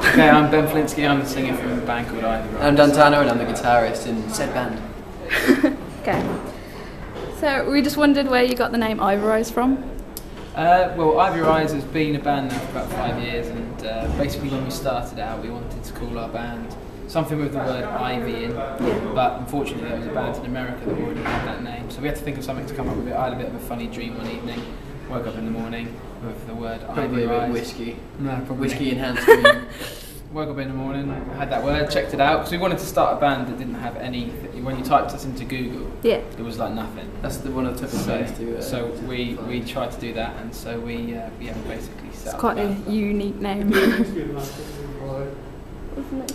Okay, I'm Ben Falinski, I'm the singer from a band called Ivyrise. I'm Dan Tanner and I'm the guitarist in said band. Okay. So we just wondered where you got the name Ivyrise from? Well, Ivyrise has been a band now for about 5 years, and basically when we started out we wanted to call our band something with the word Ivy in, but unfortunately there was a band in America that already had that name, so we had to think of something to come up with it. I had a bit of a funny dream one evening, woke up in the morning with the word Probably Ivyrise. a bit whiskey. No, probably. Whiskey enhanced dream. Woke up in the morning, had that word, checked it out, because we wanted to start a band that didn't have any, when you typed us into Google, it was like nothing. That's one of the toughest things to So we tried to do that, and so we basically set It's up quite a a band. unique name.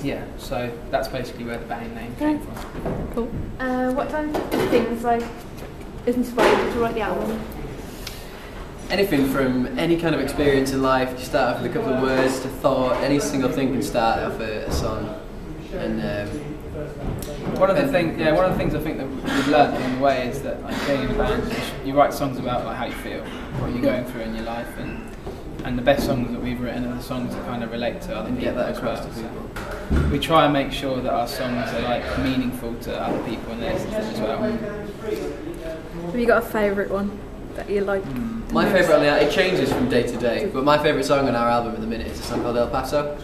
Yeah, so that's basically where the band name came from. Cool. What kinds of things like inspired you to write the album? Anything from any kind of experience in life. You start off with a couple of words to thought. Any single thing can start off a song. And one of the things I think that we've learned along the way is that like being in a band, you write songs about like how you feel, what you're going through in your life, and the best songs that we've written are the songs that kind of relate to other people as well. So we try and make sure that our songs are like meaningful to other people and they listen to them as well. Have you got a favourite one that you like? my favourite on the album, it changes from day to day, but my favourite song on our album at the minute is a song called El Paso.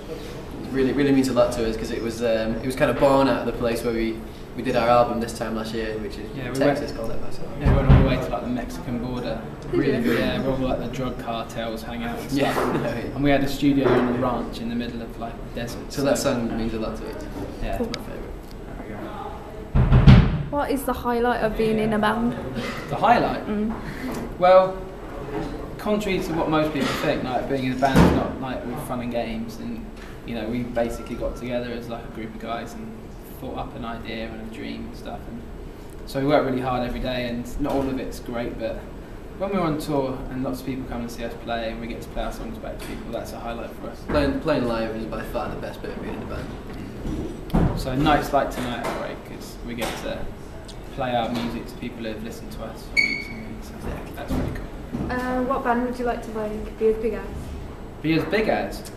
It really means a lot to us because it was kind of born out of the place where we did our album this time last year, which is Texas, called El Paso. Yeah, we went all the way to like the Mexican border. Really? Yeah, where all like the drug cartels hang out and stuff. Yeah. And we had a studio on a ranch in the middle of like the desert. So that song means a lot to it. Yeah, Cool. it's my favourite. What is the highlight of being in a band? The highlight? Well, contrary to what most people think, like being in a band is not like with fun and games, and you know, we basically got together as like a group of guys and thought up an idea and a dream and stuff, and so we work really hard every day, and not all of it's great, but when we're on tour and lots of people come and see us play and we get to play our songs back to people, that's a highlight for us. Playing live is by far the best bit of being in a band. So nights like tonight are great because we get to play our music to people who have listened to us for weeks and weeks, so that's really cool. What band would you like to be as big as? Be as big as?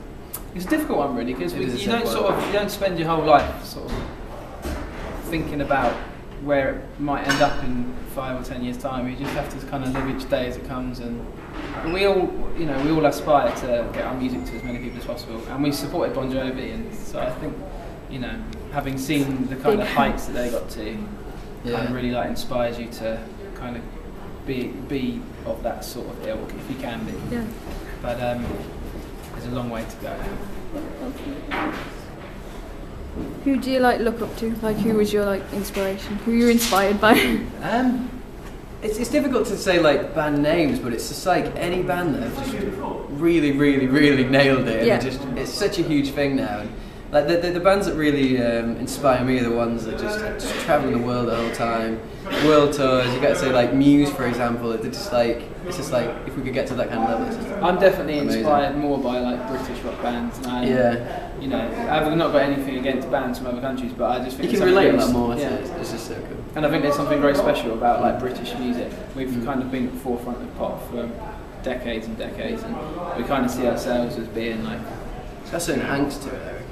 It's a difficult one really because you simple don't spend your whole life sort of thinking about where it might end up in 5 or 10 years time. You just have to kind of live each day as it comes, and we all aspire to get our music to as many people as possible, and we supported Bon Jovi, and so I think, you know, having seen the kind of heights that they got to, kind of really like inspires you to kind of be of that sort of ilk if you can be. Yeah. But there's a long way to go. Who do you like look up to? Like, who was your like inspiration? Who you were inspired by? It's difficult to say like band names, but it's just like any band that have just really nailed it. And it's such a huge thing now. And like the bands that really inspire me are the ones that just travel the world the whole time, world tours. You got to say like Muse, for example. It's just like if we could get to that kind of level. It's just I'm definitely amazing. Inspired more by like British rock bands. And you know, I've not got anything against bands from other countries, but I just think you can relate a lot really, more to it. It's just so cool. And I think there's something very special about like British music. We've kind of been at the forefront of pop for decades and decades, and we kind of see ourselves as being like. It's got a certain angst to it, I reckon.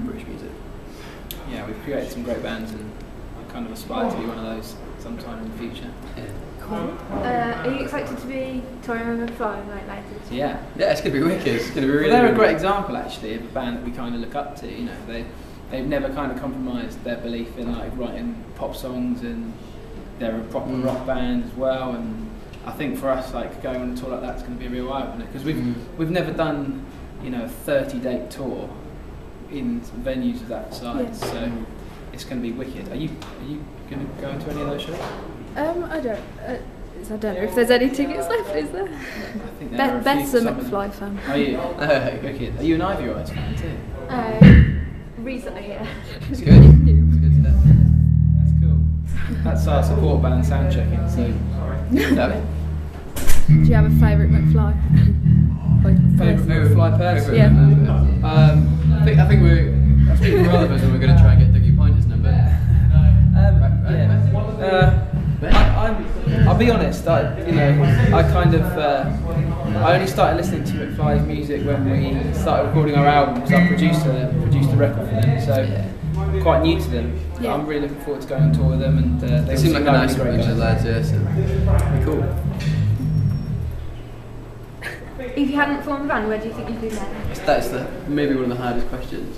British music. Yeah, we've created some great bands, and I kind of aspire to be one of those sometime in the future. Yeah. Cool. Are you excited to be touring with McFly like later? Yeah. Yeah, it's gonna be wicked. It's gonna be really. Well, they're a really great example actually of a band that we kind of look up to. You know, they've never kind of compromised their belief in like writing pop songs, and they're a proper rock band as well. And I think for us, like going on a tour like that's going to be a real eye opener because we've never done, you know, a 30-date tour in venues of that size. Yeah. So it's going to be wicked. Are you going to go into any of those shows? I don't know if there's any tickets left, is there? I think there are a Beth's few a for some of them. McFly fan. Are you? Wicked. Are you an Ivyrise fan too? Recently, yeah. It's good. It's good stuff. That's cool. That's our support band sound checking. So, Do you have a favourite McFly? Like, favourite fly person? Yeah. I think we're. I think for all of us, we're going to try and get Dougie Pointer's number. I'll be honest. I kind of I only started listening to McFly's music when we started recording our albums. Our producer produced the record for them, so I'm quite new to them. Yeah. I'm really looking forward to going on tour with them, and They seem like a nice bunch of lads, yeah, so pretty cool. If you hadn't formed a band, where do you think you'd be now? That's maybe one of the hardest questions.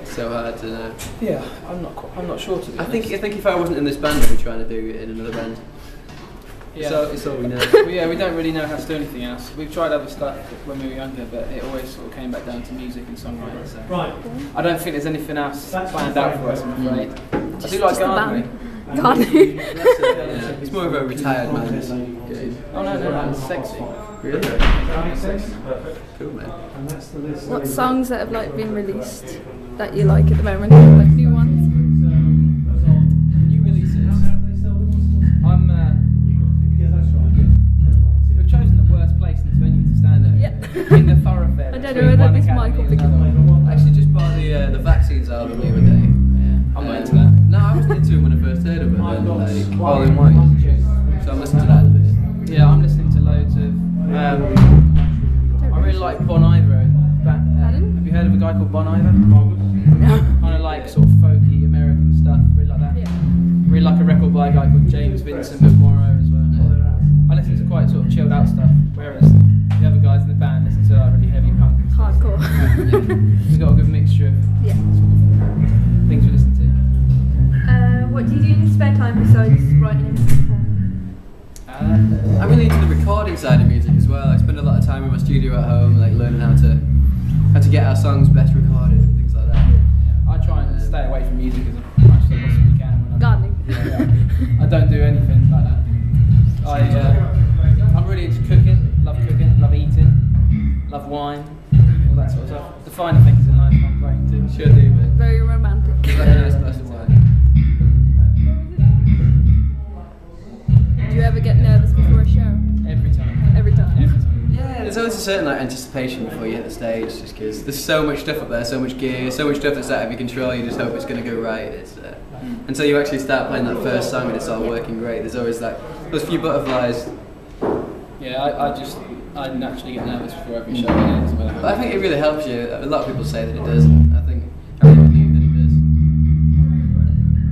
It's so hard to know. Yeah, I'm not sure to be I honest. think if I wasn't in this band, I'd be trying to do it in another band. Yeah. So it's all we know. Well, yeah, we don't really know how to do anything else. We've tried other stuff when we were younger, but it always sort of came back down to music and songwriting. So Right. I don't think there's anything else planned out for us, I'm afraid. I do like Just the gardening. Gardening. Yeah, it's more of a retired man's game. Oh no, it's sexy. Really? Sexy. Cool, man. What songs that have like been released that you like at the moment? Like new ones? New releases. We've chosen the worst place in this venue to stand at. Yep. In the thoroughfare. I don't know between whether one this academy mic will and pick up. another one. I actually just bought the Vaccines album the other day. Yeah, I'm not into that. No, I wasn't into it when I first heard of it. Then, like, All in White. So I'm listening to that a bit. Yeah, I'm listening to loads of. I really like Bon Iver. Pardon? Have you heard of a guy called Bon Iver? No. Kind of like sort of folky American stuff. Really like that. Yeah. Really like a record by a guy called James Vincent McMorrow as well. I listen to quite sort of chilled out stuff, whereas the other guys in the band listen to like really heavy punk. Hardcore. We've got a good mixture of Yeah. things we listen to. What do you do in your spare time besides writing and performing? I'm really into the recording side of music as well. I spend a lot of time in my studio at home, like learning how to get our songs best recorded and things like that. Yeah, I try and stay away from music as much as I possibly can when I'm Gardening. I don't do anything like that. I'm really into cooking, love eating, love wine, all that sort of stuff. The finer things in life I'm quite into. Sure do, man. Very romantic. It's like a nice glass of wine. Do you ever get nervous before a show? Every time. Every time. Every time. Yeah, there's always a certain like anticipation before you hit the stage, just because there's so much stuff up there, so much gear, so much stuff that's out of your control. You just hope it's going to go right. It's until you actually start playing that first song and it's all working great. There's always like those few butterflies. Yeah, I naturally get nervous before every show. But But I think it really helps you. A lot of people say that it does. I really believe that it does.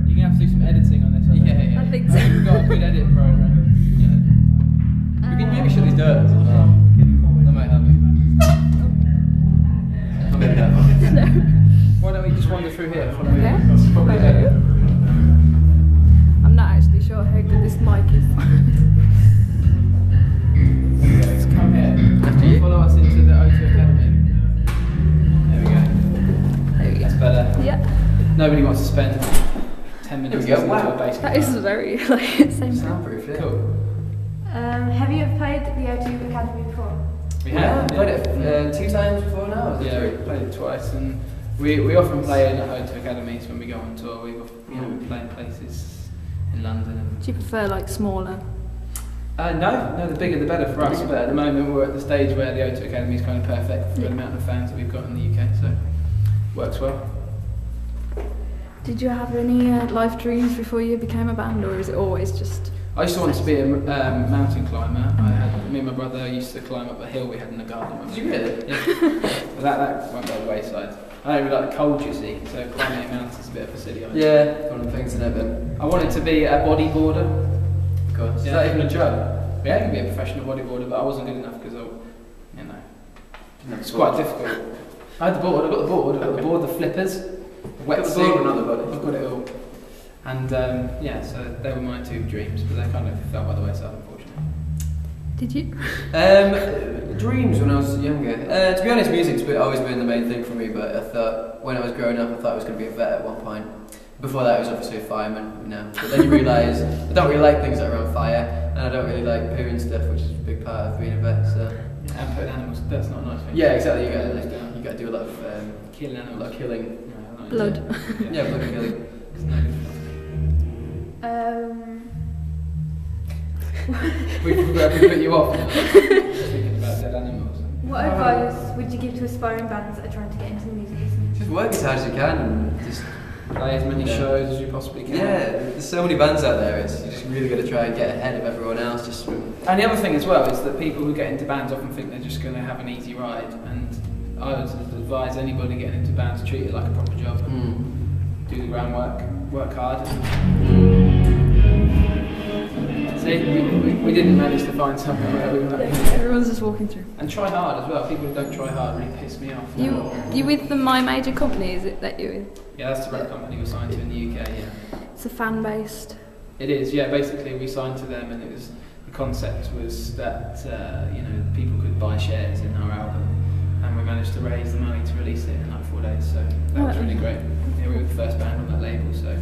You're gonna have to do some editing on this. I think. Yeah. I think so. We've got a good edit program. Yeah. We can maybe shut these doors as well. That might help you. I'll make that. Why don't we just wander through here? Follow me. Okay. It's probably better. I'm not actually sure how good this mic is. Let's come here. After you. Follow us into the O2 Academy. There we go. There we That's go. better. Yeah. Nobody wants to spend 10 minutes There we go. listening to Wow. a bass That guitar. is very like same. Soundproof, yeah. Cool. Have you ever played the O2 Academy before? We Yeah, have. I played it 2 times before now. is it Yeah, we three? played it twice, and we often play in O2 Academies when we go on tour. We play in places in London. Do you prefer like smaller? No, the bigger the better for us. But at the moment we're at the stage where the O2 Academy is kind of perfect for the amount of fans that we've got in the UK, so works well. Did you have any life dreams before you became a band, or is it always just? I used to want to be a mountain climber. Me and my brother used to climb up a hill we had in the garden. Did you really? Yeah. But that went by the wayside. I don't really like the cold, you see, so climbing a mountain is a bit of a silly idea. Yeah, one of the things in it then. I wanted to be a bodyboarder. Of course. Is Yeah. that even a job? Yeah, I can be a professional bodyboarder, but I wasn't good enough because it's quite difficult. I had the board, I got the board, the flippers, the Got the wetsuit, board but not the body. I've got it all. And so they were my 2 dreams, but they kind of fell by the wayside, unfortunately. Did you? Dreams when I was younger. To be honest, music's always been the main thing for me, but I thought when I was growing up, I thought I was going to be a vet at one point. Before that, I was obviously a fireman, But then you realise I don't really like things that are on fire, and I don't really like poo and stuff, which is a big part of being a vet. So. And putting animals, that's not a nice thing. Yeah, exactly. You got to do a lot of killing a lot animals. of killing. No, not Blood. Yeah, blood killing. It's no good. We put you off now. Thinking about dead animals. What advice would you give to aspiring bands that are trying to get into the music business? Just work as hard as you can and just Play as many shows as you possibly can. there's so many bands out there. You just really got to try and get ahead of everyone else. Just And the other thing as well is that people who get into bands often think they're just going to have an easy ride, and I would advise anybody getting into bands to treat it like a proper job. Do the groundwork, work hard. See, we didn't manage to find somewhere where we were. Everyone's just walking through. And try hard as well. People who don't try hard really piss me off. You with the My Major company, is it that you're with? Yeah, that's the rep company we signed to in the UK, yeah. It's a fan-based. It is, yeah. Basically, we signed to them, and it was the concept was that people could buy shares in our album, and we managed to raise the money to release it in like 4 days. So that was really great. Yeah, we were the first band on that label, so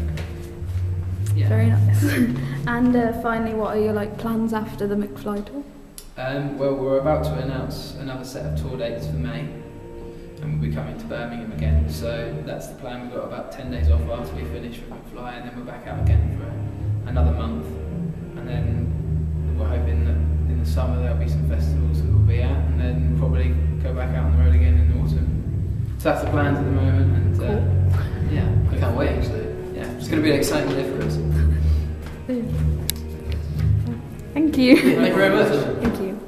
yeah. Very nice. And finally, what are your plans after the McFly tour? Well, we're about to announce another set of tour dates for May, and we'll be coming to Birmingham again. So that's the plan. We've got about 10 days off after we finish with McFly, and then we're back out again for another month. And then we're hoping that in the summer there'll be some festivals that we'll be at, and then probably go back out on the road again in the autumn. So that's the plans at the moment, and yeah, I can't wait actually. Yeah, It's going to be an exciting day for us. Thank you. Thank you very much. Thank you.